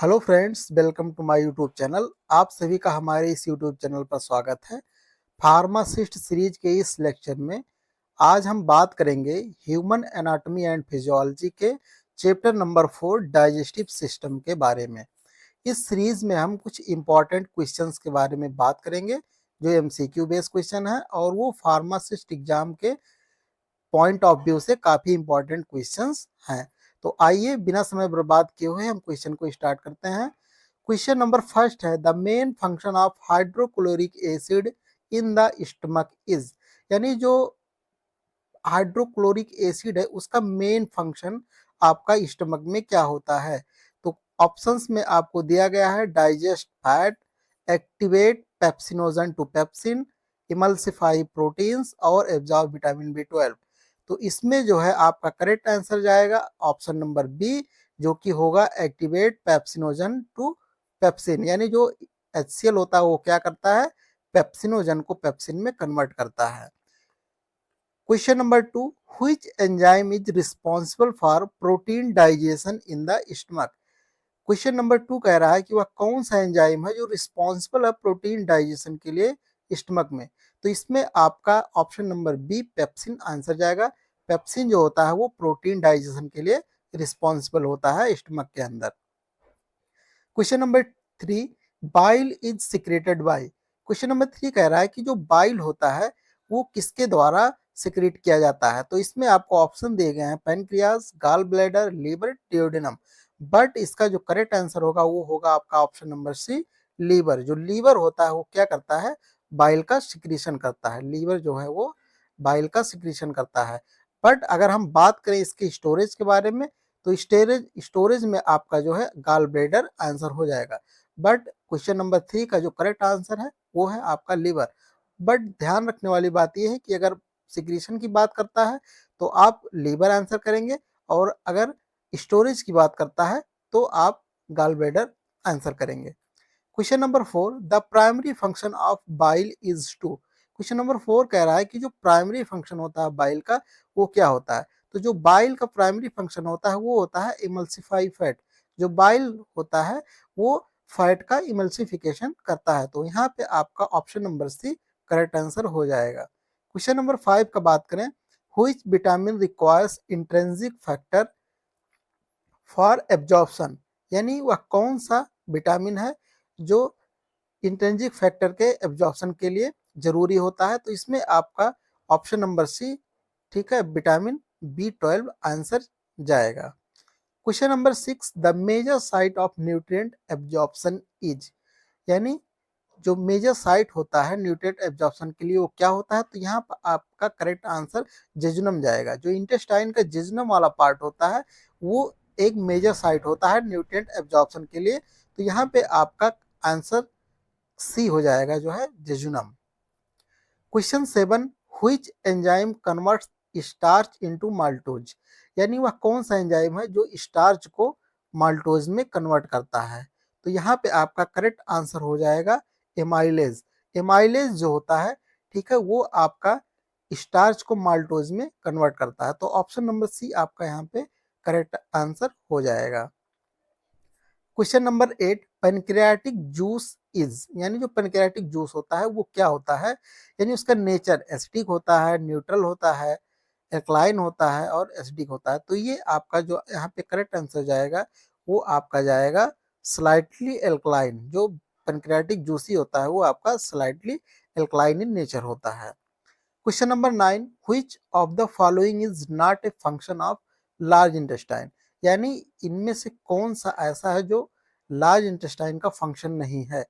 Hello friends, welcome to my YouTube channel. आप सभी का हमारे इस यूट्यूब चैनल पर स्वागत है। फार्मासिस्ट सीरीज के इस लेक्चर में आज हम बात करेंगे ह्यूमन एनाटॉमी एंड फिजियोलॉजी के चैप्टर नंबर 4 डाइजेस्टिव सिस्टम के बारे में। इस सीरीज में हम कुछ इंपॉर्टेंट क्वेश्चंस के बारे में बात करेंगे जो एमसीक्यू बेस्ड क्वेश्चन है और वो फार्मासिस्ट एग्जाम के पॉइंट ऑफ व्यू से काफी इंपॉर्टेंट क्वेश्चंस हैं। तो आइए बिना समय बर्बाद किए हुए हम क्वेश्चन को स्टार्ट करते हैं। क्वेश्चन नंबर फर्स्ट है, the main function of hydrochloric acid in the stomach is, यानी जो हाइड्रोक्लोरिक एसिड है उसका मेन फंक्शन आपका स्टमक में क्या होता है। तो ऑप्शंस में आपको दिया गया है digest fat, activate pepsinogen to pepsin, emulsify proteins और एब्जॉर्ब विटामिन बी 12। तो इसमें जो है आपका करेक्ट आंसर जाएगा ऑप्शन नंबर बी, जो कि होगा एक्टिवेट पेप्सिनोजन टू पेप्सिन, यानी जो HCl होता है वो क्या करता है, पेप्सिनोजन को पेप्सिन में कन्वर्ट करता है। Question number 2, which enzyme is responsible for protein digestion in the stomach. Question number 2 कह रहा है कि वह कौन सा एंजाइम है जो रिस्पॉन्सिबल है प्रोटीन डाइजेशन के लिए स्टमक में। तो इसमें आपका option number B pepsin answer जाएगा। पेप्सिन जो होता है वो प्रोटीन डाइजेशन के लिए रिस्पॉन्सिबल होता है स्टमक के अंदर। Question number 3, bile is secreted by. Question number 3 कह रहा है कि जो बाइल होता है वो किसके द्वारा सिक्रेट किया जाता है। तो इसमें आपको ऑप्शन दिए गए हैं pancreas, gall bladder, liver, duodenum. But इसका जो करेक्ट आंसर होगा वो होगा आपका ऑप्शन नंबर सी, लीवर। जो लीवर होता है वो क्या करता है, बाइल का सिक्रीशन करता है। लीवर जो है वो बाइल का सिक्रीशन करता है। बट अगर हम बात करें इसके स्टोरेज के बारे में, तो स्टोरेज स्टोरेज में आपका जो है गॉल ब्लैडर आंसर हो जाएगा। बट क्वेश्चन नंबर 3 का जो करेक्ट आंसर है वो है आपका लीवर। बट ध्यान रखने वाली बात यह है कि अगर सिक्रीशन की बात करता है तो आप लीवर आंसर करेंगे, और अगर स्टोरेज की बात करता है तो आप गॉल ब्लैडर आंसर करेंगे। Question number 4, the primary function of bile is to. Question number 4 कह रहा है कि जो प्राइमरी फंक्शन होता है बाइल का वो क्या होता है। तो जो बाइल का प्राइमरी फंक्शन होता है वो होता है इमल्सिफाई फैट। जो बाइल होता है वो फैट का इमल्सिफिकेशन करता है। तो यहाँ पे आपका option number C correct answer हो जाएगा। क्वेश्चन नंबर 5 का बात करें, which vitamin requires intrinsic factor for absorption, यानी वह कौन सा विटामिन है जो इंट्रिंसिक फैक्टर के एब्जॉर्प्शन के लिए जरूरी होता है। तो इसमें आपका ऑप्शन नंबर सी, ठीक है, विटामिन बी 12 आंसर जाएगा। Question number 6, the major site of nutrient absorption is, यानी जो मेजर साइट होता है न्यूट्रिएंट एब्जॉर्प्शन के लिए वो क्या होता है। तो यहाँ पर आपका करेक्ट आंसर जेजुनम जाएगा। जो इंटेस्टाइन का जेजुनम वाला पार्ट होता है वो एक मेजर साइट होता है न्यूट्रिएंट एब्जॉर्प्शन के लिए। तो यहाँ पे आपका आंसर सी हो जाएगा, जो है jejunum. Question 7, which enzyme converts starch into maltose, यानी वह कौन सा एंजाइम है जो स्टार्च को माल्टोज में कन्वर्ट करता है। तो यहाँ पे आपका करेक्ट आंसर हो जाएगा एमाइलेज। एमाइलेज जो होता है, ठीक है, वो आपका स्टार्च को माल्टोज में कन्वर्ट करता है। तो ऑप्शन नंबर सी आपका यहाँ पे करेक्ट आंसर हो जाएगा। Question number 8, pancreatic juice is, यानी जो पेनक्रियाटिक जूस होता है वो क्या होता है, यानी उसका नेचर एसिडिक होता है, न्यूट्रल होता है, एल्कलाइन होता है और एसिडिक होता है। तो ये आपका जो यहाँ पे करेक्ट आंसर जाएगा वो आपका जाएगा स्लाइटली एल्कलाइन। जो पेनक्रियाटिक जूस ही होता है वो आपका स्लाइटली एल्कलाइन इन नेचर होता है। Question number 9, which of the following is not a function of large intestine, यानी इनमें से कौन सा ऐसा है जो लार्ज इंटेस्टाइन का फंक्शन नहीं है।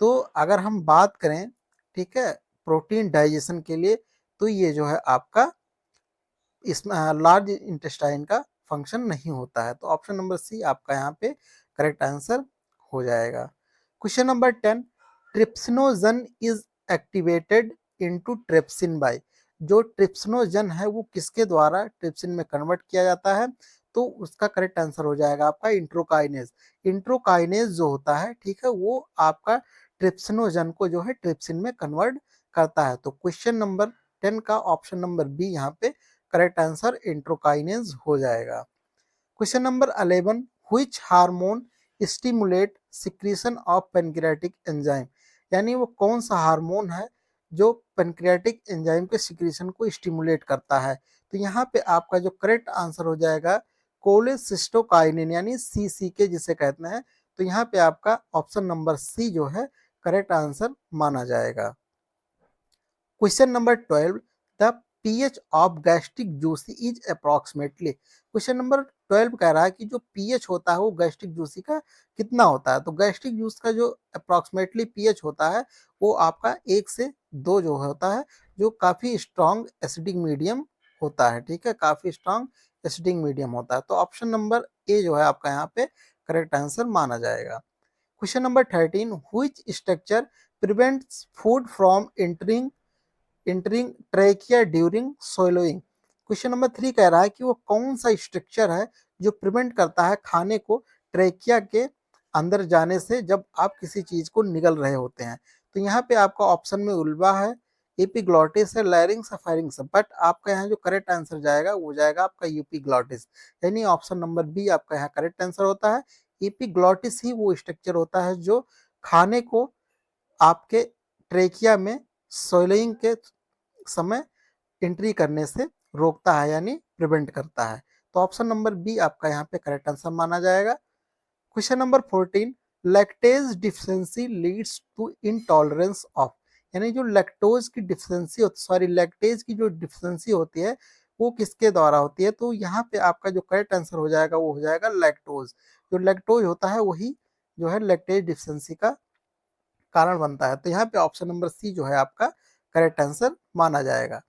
तो अगर हम बात करें, ठीक है, प्रोटीन डाइजेशन के लिए, तो ये जो है आपका इसमें लार्ज इंटेस्टाइन का फंक्शन नहीं होता है। तो ऑप्शन नंबर सी आपका यहाँ पे करेक्ट आंसर हो जाएगा। Question number 10, trypsinogen is activated into trypsin by. जो ट्रिप्सिनोजन है वो किसके द्वारा ट्रिप्सिन में कन्वर्ट किया जाता है। तो उसका करेक्ट आंसर हो जाएगा आपका इंट्रोकाइनेज। इंट्रोकाइनेज जो होता है, ठीक है, वो आपका ट्रिप्सिनोजन को जो है ट्रिप्सिन में कन्वर्ट करता है। तो क्वेश्चन नंबर 10 का ऑप्शन नंबर बी यहाँ पे करेक्ट आंसर इंट्रोकाइनेज हो जाएगा। Question number 11, which hormone stimulate secretion of pancreatic enzyme, यानी वो कौन सा हार्मोन है जो पेनक्रियाटिक एंजाइम के सिक्रीशन को स्टिमुलेट करता है। तो यहाँ पे आपका जो करेक्ट आंसर हो जाएगा कोलेसिस्टोकाइनिन यानी सीसीके जिसे कहते हैं। तो यहाँ पे आपका ऑप्शन नंबर सी जो है करेक्ट आंसर माना जाएगा। Question number 12, the pH of gastric juicy is approximately. Question number 12 कह रहा है कि जो पीएच होता है वो गैस्ट्रिक जूसी का कितना होता है। तो गैस्ट्रिक जूस का जो अप्रॉक्सीमेटली पीएच होता है वो आपका 1 से 2 जो होता है, जो काफी स्ट्रॉन्ग एसिडिक मीडियम होता है। ठीक है, काफी स्ट्रॉन्ग एसिडिक मीडियम होता है। तो ऑप्शन नंबर ए जो है आपका यहाँ पे करेक्ट आंसर माना जाएगा। Question number 13, which structure prevents food from entering trachea during swallowing. Question number 3 कह रहा है कि वो कौन सा स्ट्रक्चर है जो प्रिवेंट करता है खाने को ट्रैकिया के अंदर जाने से जब आप किसी चीज को निगल रहे होते हैं। तो यहाँ पे आपका ऑप्शन में उल्वा है, एपिग्लॉटिस है, लैरिंग्स है, फायरिंग्स है। बट आपका यहाँ जो करेक्ट आंसर जाएगा वो जाएगा आपका यूपीग्लॉटिस, यानी ऑप्शन नंबर बी आपका यहाँ करेक्ट आंसर होता है। एपिग्लॉटिस ही वो स्ट्रक्चर होता है जो खाने को आपके ट्रेकिया में सोइलिंग के समय एंट्री करने से रोकता है यानी प्रिवेंट करता है। तो ऑप्शन नंबर बी आपका यहाँ पे करेक्ट आंसर माना जाएगा। Question number 14, lactase deficiency leads to intolerance of, यानी जो लैक्टोज की डिफिशिएंसी सॉरी लैक्टेज की जो डिफिशिएंसी होती है वो किसके द्वारा होती है। तो यहाँ पे आपका जो करेक्ट आंसर हो जाएगा वो हो जाएगा लैक्टोज। जो लैक्टोज होता है वही जो है लैक्टेज डिफिशिएंसी का कारण बनता है। तो यहाँ पे ऑप्शन नंबर सी जो है आपका करेक्ट आंसर माना जाएगा।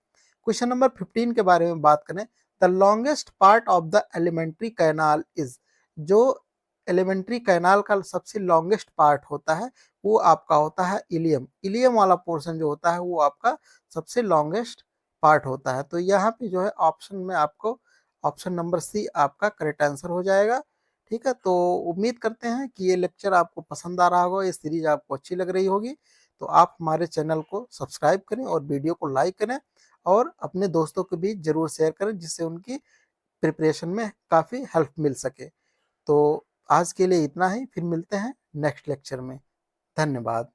क्वेश्चन नंबर 15 के बारे में बात करें, the longest part of the alimentary canal is, जो एलिमेंट्री कैनाल का सबसे लॉन्गेस्ट पार्ट होता है वो आपका होता है इलियम। इलियम वाला पोर्शन जो होता है वो आपका सबसे लॉन्गेस्ट पार्ट होता है। तो यहाँ पे जो है ऑप्शन में आपको ऑप्शन नंबर सी आपका करेक्ट आंसर हो जाएगा। ठीक है, तो उम्मीद करते हैं कि ये लेक्चर आपको पसंद आ रहा होगा, ये सीरीज आपको अच्छी लग रही होगी। तो आप हमारे चैनल को सब्सक्राइब करें और वीडियो को लाइक करें और अपने दोस्तों को भी जरूर शेयर करें जिससे उनकी प्रिपरेशन में काफ़ी हेल्प मिल सके। तो आज के लिए इतना ही, फिर मिलते हैं नेक्स्ट लेक्चर में। धन्यवाद।